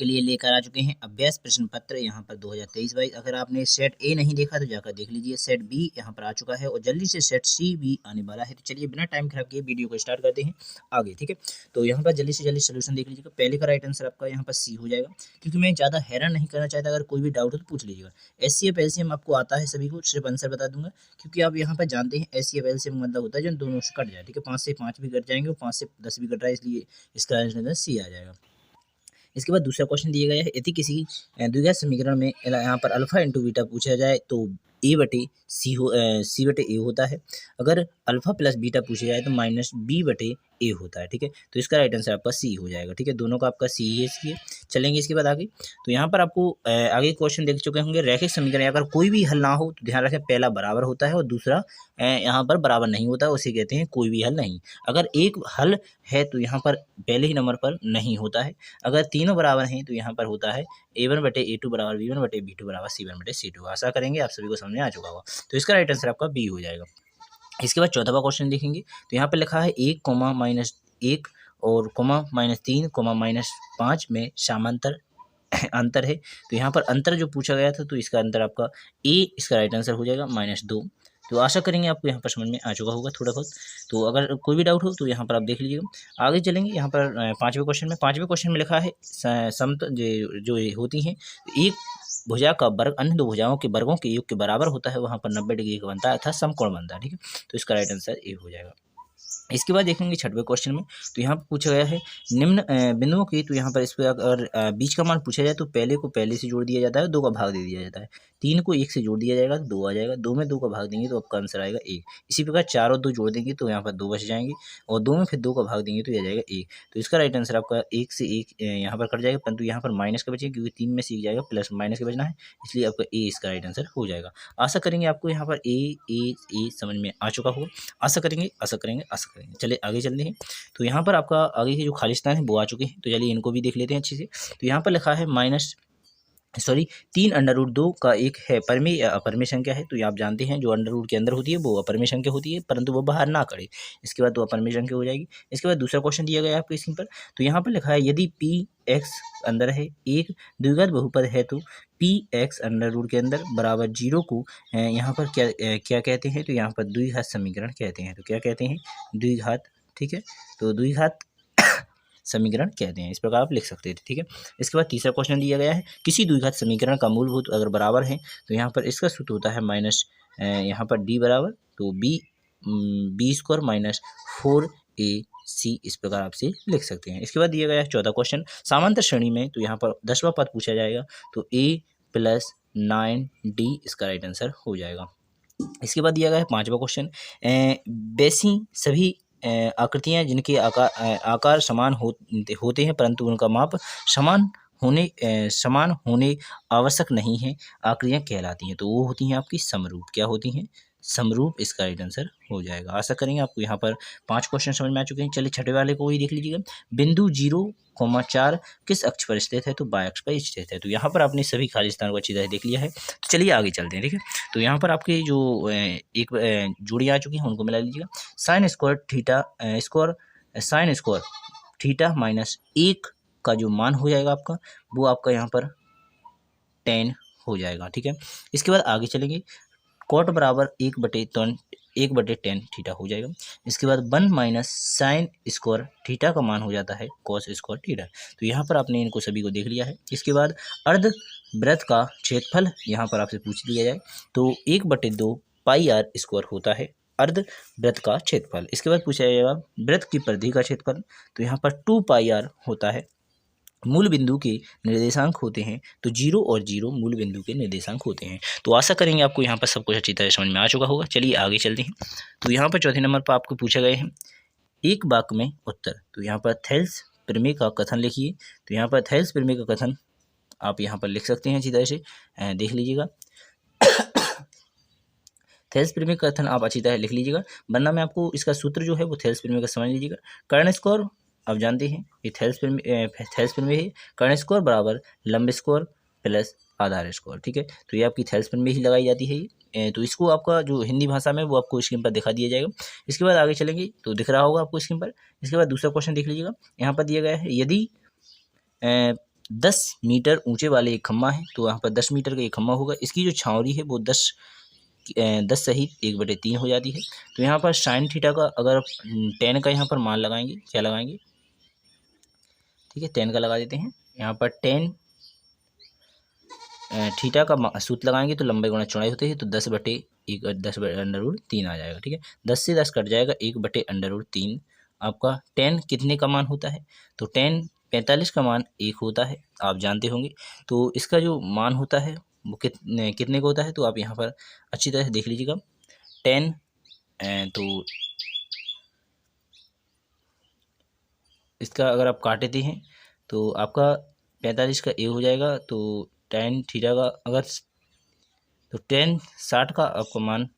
आपके लिए लेकर आ चुके हैं अभ्यास प्रश्न पत्र यहाँ पर 2023-22। अगर आपने सेट ए नहीं देखा तो जाकर देख लीजिए। सेट बी यहाँ पर आ चुका है और जल्दी से सेट सी भी आने वाला है। तो चलिए बिना टाइम खराब किए वीडियो को स्टार्ट करते हैं आगे, ठीक है। तो यहाँ पर जल्दी से जल्दी सोल्यूशन देख लीजिएगा। पहले का राइट आंसर आपका यहाँ पर सी हो जाएगा, क्योंकि मैं ज़्यादा हैरान नहीं करना चाहता। अगर कोई भी डाउट हो तो पूछ लीजिएगा। एचसीएफ एलसीएम आपको आता है सभी को, सिर्फ आंसर बता दूंगा, क्योंकि आप यहाँ पर जानते हैं एचसीएफ एलसीएम मतलब होता है जो दोनों से कट जाए, ठीक है। 5 से 5 भी कट जाएंगे और 5 से 10 भी कट रहा है, इसलिए इसका आंसर सी आ जाएगा। इसके बाद दूसरा क्वेश्चन दिया गया है, यदि किसी द्विघात समीकरण में यहाँ पर अल्फा इंटू बीटा पूछा जाए तो ए बटे सी बटे ए होता है। अगर अल्फा प्लस बीटा पूछा जाए तो माइनस बी बटे ए होता है, ठीक है। तो इसका राइट आंसर आपका सी हो जाएगा, ठीक है। दोनों का आपका सी है इसलिए। चलेंगे इसके बाद आगे। तो यहाँ पर आपको आगे क्वेश्चन देख चुके होंगे। रैखिक समीकरण अगर कोई भी हल ना हो तो ध्यान रखें, पहला बराबर होता है और दूसरा यहाँ पर बराबर नहीं होता है, उसे कहते हैं कोई भी हल नहीं। अगर एक हल है तो यहाँ पर पहले ही नंबर पर नहीं होता है। अगर तीनों बराबर हैं तो यहाँ पर होता है a1 बटे a2 बराबर b1 बटे b2 बराबर c1 बटे c2। आशा करेंगे आप सभी को समझ में आ चुका होगा। तो इसका राइट आंसर आपका बी हो जाएगा। इसके बाद चौथा क्वेश्चन देखेंगे। तो यहाँ पर लिखा है 1, और -3, -5 में समांतर अंतर है। तो यहाँ पर अंतर जो पूछा गया था तो इसका अंतर आपका ए इसका राइट आंसर हो जाएगा -2। तो आशा करेंगे आपको यहाँ पर समझ में आ चुका होगा थोड़ा बहुत। तो अगर कोई भी डाउट हो तो यहाँ पर आप देख लीजिएगा। आगे चलेंगे। यहाँ पर पाँचवें क्वेश्चन में लिखा है जो होती हैं एक भुजा का वर्ग अन्य दो भुजाओं के वर्गों के योग के बराबर होता है, वहाँ पर 90 डिग्री का बनता है अर्थात समकोण बनता है, ठीक है। तो इसका राइट आंसर ए हो जाएगा। इसके बाद देखेंगे छठवें क्वेश्चन में। तो यहाँ पर पूछा गया है निम्न बिंदुओं की। तो यहाँ पर इस पर अगर बीच का मान पूछा जाए तो पहले को पहले से जोड़ दिया जाता है, 2 का भाग दे दिया जाता है। 3 को 1 से जोड़ दिया जाएगा तो 2 आ जाएगा। 2 में 2 का भाग देंगे तो आपका आंसर आएगा 1। इसी प्रकार 4 और 2 जोड़ देंगे तो यहाँ पर 2 बच जाएंगे और 2 में फिर 2 का भाग देंगे तो यह जाएगा 1। तो इसका राइट आंसर आपका 1 से 1 यहाँ पर कट जाएगा, परंतु यहाँ पर माइनस का बचेगा, क्योंकि 3 में से 1 जाएगा प्लस माइनस का बचना है, इसलिए आपका ए इसका राइट आंसर हो जाएगा। आशा करेंगे आपको यहाँ पर ए समझ में आ चुका होगा। आशा करेंगे। चलिए आगे चलते हैं। तो यहाँ पर आपका आगे के जो खालिस्तान है वो आ चुके हैं, तो चलिए इनको भी देख लेते हैं अच्छे से। तो यहाँ पर लिखा है 3√2 का एक है परमेय या अपरमेय संख्या है। तो ये आप जानते हैं जो अंडर रूट के अंदर होती है वो अपरमेय संख्या होती है, परंतु वो बाहर ना करे, इसके बाद तो अपरमेय संख्या हो जाएगी। इसके बाद दूसरा क्वेश्चन दिया गया है आपको स्क्रीन पर। तो यहाँ पर लिखा है यदि पी एक्स अंदर है एक द्विघात बहुपद है तो पी एक्स अंडर रूट के अंदर बराबर 0 को यहाँ पर क्या कहते हैं। तो यहाँ पर द्विघात समीकरण कहते हैं। तो क्या कहते हैं? द्विघात, ठीक है। तो द्विघात समीकरण कहते हैं, इस प्रकार आप लिख सकते थे, ठीक है। इसके बाद तीसरा क्वेश्चन दिया गया है किसी द्विघात समीकरण का मूलभूत अगर बराबर है तो यहाँ पर इसका सूत्र होता है माइनस यहाँ पर डी बराबर तो बी स्क्वायर माइनस 4ac, इस प्रकार आपसे लिख सकते हैं। इसके बाद दिया गया है चौथा क्वेश्चन समांतर श्रेणी में। तो यहाँ पर 10वां पद पूछा जाएगा तो a + 9d इसका राइट आंसर हो जाएगा। इसके बाद दिया गया है 5वां क्वेश्चन वैसी सभी आकृतियाँ जिनके आकार समान होते हैं परंतु उनका माप समान होने आवश्यक नहीं है, आकृतियाँ कहलाती हैं। तो वो होती हैं आपकी समरूप। क्या होती हैं? समरूप, इसका राइट आंसर हो जाएगा। आशा करेंगे आपको यहाँ पर 5 क्वेश्चन समझ में आ चुके हैं। चलिए छठे वाले को ही देख लीजिएगा। बिंदु 0,4 किस अक्ष पर स्थित है? तो बाय अक्ष पर स्थित है। तो यहाँ पर आपने सभी खाली स्थानों को अच्छी तरह देख लिया है। तो चलिए आगे चलते हैं, ठीक है। तो यहाँ पर आपके जो एक जोड़ी आ चुकी है उनको मिला लीजिएगा। साइन स्क्वायर थीटा माइनस 1 का जो मान हो जाएगा आपका वो आपका यहाँ पर 10 हो जाएगा, ठीक है। इसके बाद आगे चलेंगे। कॉट बराबर 1/10 थीटा हो जाएगा। इसके बाद 1 माइनस साइन स्क्वायर थीटा का मान हो जाता है कॉस स्क्वायर थीटा। तो यहाँ पर आपने इनको सभी को देख लिया है। इसके बाद अर्ध वृत्त का क्षेत्रफल यहाँ पर आपसे पूछ लिया जाए तो 1/2 पाई r स्क्वायर होता है अर्ध वृत्त का क्षेत्रफल। इसके बाद पूछा जाएगा वृत्त की परिधि का क्षेत्रफल। तो यहाँ पर 2 पाई r होता है। मूल बिंदु के निर्देशांक होते हैं तो 0 और 0 मूल बिंदु के निर्देशांक होते हैं। तो आशा करेंगे आपको यहाँ पर सब कुछ अच्छी तरह समझ में आ चुका होगा। चलिए आगे चलते हैं। तो यहाँ पर चौथे नंबर पर आपको पूछा गए हैं एक वाक्य में उत्तर। तो यहाँ पर थेल्स प्रमेय का कथन लिखिए। तो यहाँ पर थेल्स प्रमेय का कथन आप यहाँ पर लिख सकते हैं अच्छी तरह से, देख लीजिएगा। थेल्स प्रमेय का कथन आप अच्छी तरह लिख लीजिएगा, वरना मैं आपको इसका सूत्र जो है वो थेल्स प्रमेय का समझ लीजिएगा। कर्ण स्क्वायर आप जानते हैं ये थेल्स प्रमेय है। कर्ण स्क्वायर बराबर लंब स्क्वायर प्लस आधार स्क्वायर, ठीक है। तो ये आपकी थेल्स प्रमेय ही लगाई जाती है। तो इसको आपका जो हिंदी भाषा में वो आपको स्क्रीन पर दिखा दिया जाएगा। इसके बाद आगे चलेंगे तो दिख रहा होगा आपको स्क्रीन पर। इसके बाद दूसरा क्वेश्चन देख लीजिएगा। यहाँ पर दिया गया है यदि 10 मीटर ऊंचे वाले एक खम्मा है, तो यहाँ पर 10 मीटर का एक खम्मा होगा। इसकी जो छावरी है वो 10 सहित 1/3 हो जाती है। तो यहाँ पर साइन थीटा का अगर 10 का यहाँ पर मान लगाएंगे, क्या लगाएंगे, ठीक है 10 का लगा देते हैं। यहाँ पर 10 थीटा का सूत्र लगाएंगे तो लंबाई गुणा चौड़ाई होती है, तो 10/√3 आ जाएगा। ठीक है, 10 से 10 कट जाएगा, 1/√3। आपका 10 कितने का मान होता है, तो 10 45 का मान 1 होता है, आप जानते होंगे। तो इसका जो मान होता है वो कितने का होता है, तो आप यहाँ पर अच्छी तरह से देख लीजिएगा। 10 तो इसका अगर आप काटते हैं तो आपका 45 का 1 हो जाएगा, तो 10 थीटा का अगर तो 10 60 का आपका मान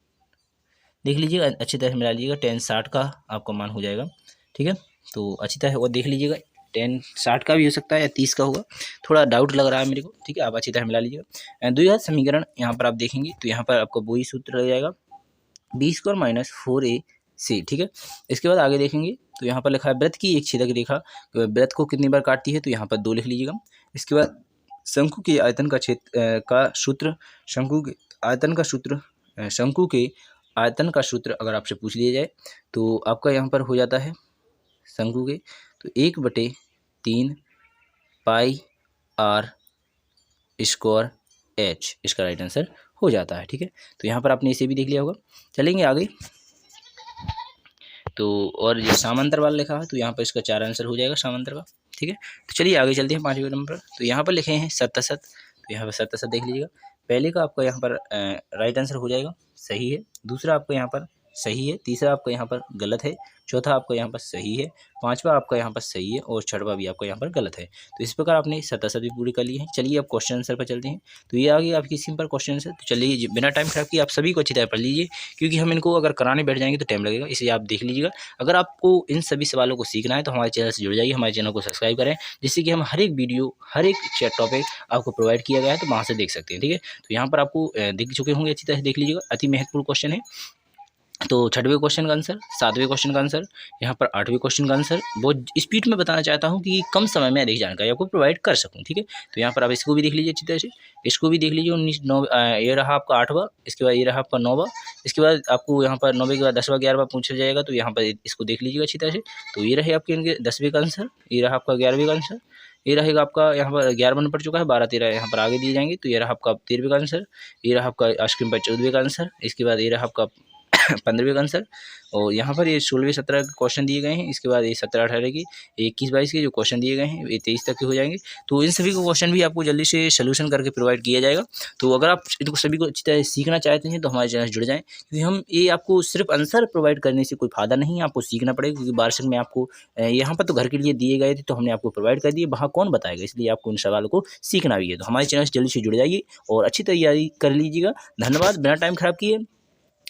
देख लीजिएगा, अच्छी तरह मिला लीजिएगा। 10 60 का आपका मान हो जाएगा। ठीक है, तो अच्छी तरह वो देख लीजिएगा। 10 60 का भी हो सकता है या 30 का होगा, थोड़ा डाउट लग रहा है मेरे को। ठीक है, आप अच्छी तरह मिला लीजिएगा। द्विघात समीकरण यहाँ पर आप देखेंगे तो यहाँ पर आपको वही सूत्र लग जाएगा, b² - 4ac। ठीक है, इसके बाद आगे देखेंगे तो यहाँ पर लिखा है वृत्त की एक छेदक रेखा वृत्त को कितनी बार काटती है, तो यहाँ पर 2 लिख लीजिएगा। इसके बाद शंकु के आयतन का सूत्र, शंकु के आयतन का सूत्र अगर आपसे पूछ लिया जाए तो आपका यहाँ पर हो जाता है शंकु के, तो 1/3 पाई r² h इसका राइट आंसर हो जाता है। ठीक है, तो यहाँ पर आपने इसे भी देख लिया होगा। चलेंगे आगे, तो और ये समांतर वाला लिखा है तो यहाँ पर इसका 4 आंसर हो जाएगा समांतर का। ठीक है, तो चलिए आगे चलते हैं 5वें नंबर पर। तो यहाँ पर लिखे हैं शतशत, तो यहाँ पर शतशत देख लीजिएगा। पहले का आपका यहाँ पर राइट आंसर हो जाएगा, सही है। दूसरा आपका यहाँ पर सही है। तीसरा आपका यहाँ पर गलत है। चौथा आपका यहाँ पर सही है। पांचवा आपका यहाँ पर सही है और छठवां भी आपका यहाँ पर गलत है। तो इस प्रकार आपने शतशत भी पूरी कर ली है। चलिए अब क्वेश्चन आंसर पर चलते हैं। तो ये आ गई आपकी सिंपल क्वेश्चन आंसर। तो चलिए बिना टाइम खराब किए आप सभी को अच्छी तरह पढ़ लीजिए, क्योंकि हम इनको अगर कराने बैठ जाएंगे तो टाइम लगेगा, इसलिए आप देख लीजिएगा। अगर आपको इन सभी सवालों को सीखना है तो हमारे चैनल से जुड़ जाइए, हमारे चैनल को सब्सक्राइब करें, जिससे कि हम हर एक वीडियो, हर एक टॉपिक आपको प्रोवाइड किया गया है, तो वहाँ से देख सकते हैं। ठीक है, तो यहाँ पर आपको दिख चुके होंगे, अच्छी तरह देख लीजिएगा। अति महत्वपूर्ण क्वेश्चन है। तो 6वें क्वेश्चन का आंसर, 7वें क्वेश्चन का आंसर, यहाँ पर 8वें क्वेश्चन का आंसर बहुत स्पीड में बताना चाहता हूँ कि कम समय में अधिक जानकारी आपको प्रोवाइड कर सकूँ। ठीक है, तो यहाँ पर आप इसको भी देख लीजिए अच्छी तरह से, इसको भी देख लीजिए। 19 ये रहा आपका 8वां, इसके बाद ये रहा आपका 9वां, इसके बाद आपको यहाँ पर 9वें के बाद 10वां 11वां पूछा जाएगा, तो यहाँ पर इसको देख लीजिएगा अच्छी तरह से। तो ये रहे आपके इनके 10वें का आंसर, ये रहा आपका 11वें का आंसर, ये रहेगा आपका यहाँ पर 11 बन पड़ चुका है, 12 13 यहाँ पर आगे दिए जाएंगे। तो ये रहा आपका 13वें का आंसर, ये रहा आपका आइसक्रीम पर 14वें का आंसर, इसके बाद ये रहा आपका 15वें का आंसर, और यहाँ पर ये 16वें 17 क्वेश्चन दिए गए हैं। इसके बाद ये 17 18 की 21 22 के जो क्वेश्चन दिए गए हैं ये 23 तक के हो जाएंगे। तो इन सभी को क्वेश्चन भी आपको जल्दी से सोल्यूशन करके प्रोवाइड किया जाएगा। तो अगर आप इनको सभी को अच्छी तरह सीखना चाहते हैं तो हमारे चैनल से जुड़ जाएं, क्योंकि हम ये आपको सिर्फ आंसर प्रोवाइड करने से कोई फायदा नहीं है, आपको सीखना पड़ेगा। क्योंकि वार्षिक में आपको यहाँ पर तो घर के लिए दिए गए थे तो हमने आपको प्रोवाइड कर दिए, वहाँ कौन बताएगा, इसलिए आपको इन सवालों को सीखना भी है। तो हमारे चैनल से जल्दी से जुड़ जाइए और अच्छी तैयारी कर लीजिएगा। धन्यवाद। बिना टाइम खराब किए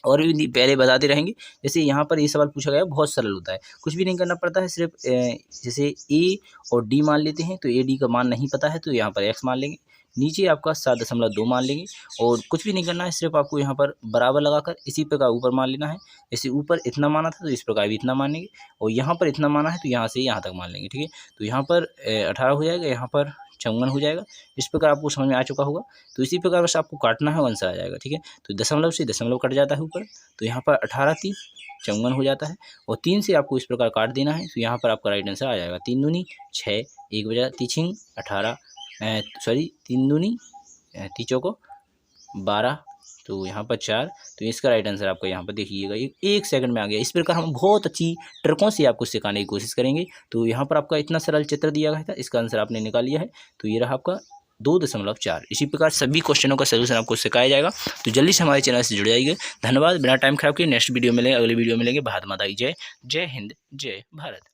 और भी पहले बताते रहेंगे। जैसे यहाँ पर ये सवाल पूछा गया बहुत सरल होता है, कुछ भी नहीं करना पड़ता है, सिर्फ जैसे ए और डी मान लेते हैं, तो ए डी का मान नहीं पता है तो यहाँ पर एक्स मान लेंगे, नीचे आपका 7.2 मान लेंगे, और कुछ भी नहीं करना है, सिर्फ आपको यहाँ पर बराबर लगाकर इसी प्रकार ऊपर मान लेना है। जैसे ऊपर इतना माना था तो इस प्रकार भी इतना मानेंगे, और यहाँ पर इतना माना है तो यहाँ से यहाँ तक मान लेंगे। ठीक है, तो यहाँ पर 18 हो जाएगा, यहाँ पर 54 हो जाएगा। इस प्रकार आपको समझ में आ चुका होगा। तो इसी प्रकार बस आपको काटना है, आंसर आ जाएगा। ठीक है, तो दशमलव से दशमलव कट जाता है ऊपर, तो यहाँ पर 18 3 54 हो जाता है, और 3 से आपको इस प्रकार काट देना है, तो यहाँ पर आपका राइट आंसर आ जाएगा। 3 दूनी 6, 1 बजा 3 18 3 दूनी 3 चौको 12, तो यहाँ पर 4, तो इसका राइट आंसर आपका यहाँ पर देखिएगा 1 सेकंड में आ गया। इस प्रकार हम बहुत अच्छी ट्रिकों से आपको सिखाने की कोशिश करेंगे। तो यहाँ पर आपका इतना सरल चित्र दिया गया था, इसका आंसर आपने निकाल लिया है, तो ये रहा आपका 2.4। इसी प्रकार सभी क्वेश्चनों का सलूशन आपको सिखाया जाएगा। तो जल्दी से हमारे चैनल से जुड़ जाइए। धन्यवाद। बिना टाइम खराब किए नेक्स्ट वीडियो मिलेंगे, अगले वीडियो मिलेंगे। भारत माता की जय। जय हिंद, जय भारत।